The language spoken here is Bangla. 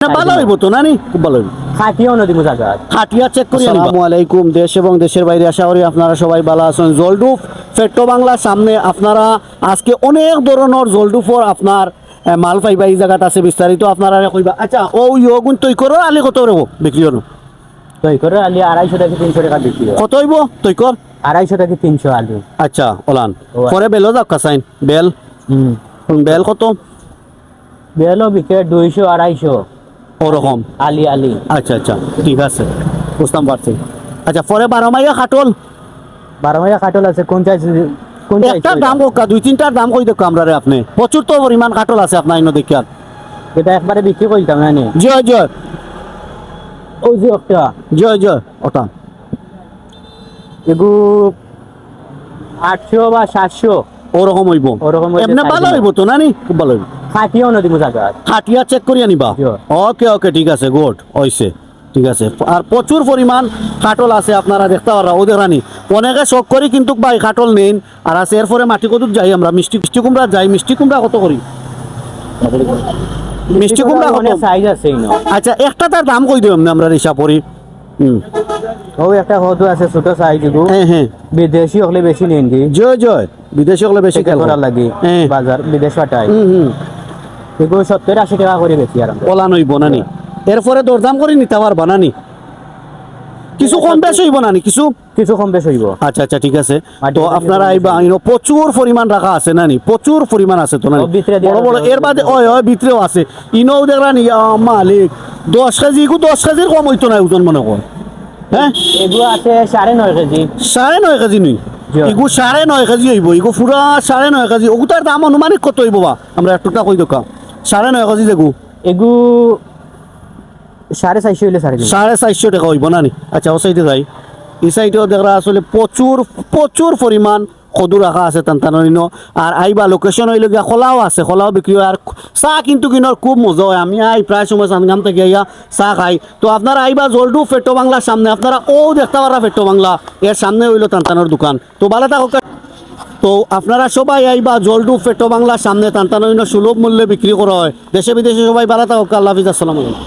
ভালো হইব তো নানি, খুব ভালো হইব। খাটিয়াও নদী জায়গা খাটিয়া চেক করি। আসসালামু আলাইকুম। দেশ এবং দেশের বাইরে আশা করি আপনারা সবাই ভালো আছেন। জলডুপ ফেট্টো বাংলার সামনে আপনারা আজকে অনেক ধরনের জলডুপর আপনার মাল পাইবা। এই জায়গাটা আছে বিস্তারিত আপনারা কইবা। আচ্ছা ও ইগুন তৈ করো আলি কত রকম বিক্রি হলো? তৈ করে আলি 250 থেকে 300 টাকা বিক্রি হয়। কত হইব তৈ কর? 250 থেকে 300 আলু। আচ্ছা ওলান পরে বেলো যাও কাসাইন বেল। বেল কত? বেলও বিক্রি 200 250 ওরকম আলি আলি। আচ্ছা আচ্ছা ঠিক আছে, বুঝতাম পারছি। আচ্ছা পরে 12 মাইয়া খাটল 12 মাইয়া কাটল আছে কোন চাইছে একটা দাম কোকা, দুই তিনটার দাম কই দেখো আমরা রে। আপনি প্রচুর তো পরিমাণ কাটল আছে আপনার ইনো দেখিয়া। এটা একবারে বিক্রি কইতাম না নি। জয় জয় ওই যে একটা জয় জয় ওটা এগু 800 বা 700 ওরকম হইব। ওরকম হইলে এমনি ভালো size হইব তো নানি, খুব ভালো হইব। খাটিয়াও নদী জায়গা খাটিয়া চেক করি আনিবা। Sure. ওকে ওকে ঠিক আছে, গুড হইছে ঠিক আছে। আর প্রচুর পরিমাণ কাটল আছে আপনারা দেখতে পারা। ওদের রানি অনেকে শখ করি কিন্তু ভাই কাটল নেই। আর আছে এরপরে মাটি কদুর যাই আমরা, মিষ্টি মিষ্টি কুমড়া যাই। মিষ্টি কুমড়া কত করি? মিষ্টি কুমড়া কত? অনেক সাইজ আছে ইনো। আচ্ছা একটা তার দাম কই দিও আমরা হিসাব করি। ওই একটা হদু আছে ছোট সাইজ এগু। হ্যাঁ হ্যাঁ বিদেশি হলে বেশি নেন কি জয় জয় বিদেশি হলে বেশি খেয়াল করা লাগে হ্যাঁ। বাজার বিদেশ পাঠায় হুম এগুলো 70-80 টাকা করে বেশি আর ওলান হইব নানি। এরপরে দরদাম করে নিতে পারবা নানি, কিছু কম বেশ হইব নানি কিছু। কিছু কম বেশ হইব। আচ্ছা আচ্ছা ঠিক আছে। মাটি তো থেকে আপনারা কম আইবা ইনো প্রচুর পরিমাণ রাখা আছে নানি, প্রচুর পরিমাণ আছে তো নানি। ও ভিতরে দিয়া বড় বড় আছে, এর বাদে ওই ওই ভিতরেও আছে। ইনোও দেখরা নি মালিক 10 কেজি কো 10 কেজির কম হইতো না ওজন মনে কর। হ্যাঁ এগুলো আছে 9.5 কেজি। 9.5 কেজি নি জি। ইগু 9.5 কেজি হইব। ইগু পুরা 9.5 কেজি। ওগুতার দাম অনুমানিক কত হইব বা আমরা একটুটা কই দোকা। 9.5 কেজি দেখু এগু 450 হইলে 4.5 450 টাকা হইব নানি। আচ্ছা ও সাইডে যাই। এই সাইডেও দেখা আসলে প্রচুর প্রচুর পরিমাণ কদু রাখা আছে টানটানিন। আর আইবা লোকেশন হইলে গিয়া খোলাও আছে, খোলাও বিক্রি হয়। আর চাহ কিন্তু কিনার খুব মজা হয়। আমি আই প্রায় সময় সানগাম থেকে ইয়া চাহ খাই। তো আপনারা আইবা জলডু ফেট্টো বাংলার সামনে, আপনারা ও দেখতে পারা ফেট্টো বাংলা এর সামনে হইলো টানটানোর দোকান। তো ভালো থাকুক। তো আপনারা সবাই আইবা জলডু ফেট্টো বাংলার সামনে টানটানিন সুলভ মূল্যে বিক্রি করা হয়। দেশে বিদেশে সবাই ভালো থাকুক। আল্লাহ হাফিজ, আসসালামু আলাইকুম।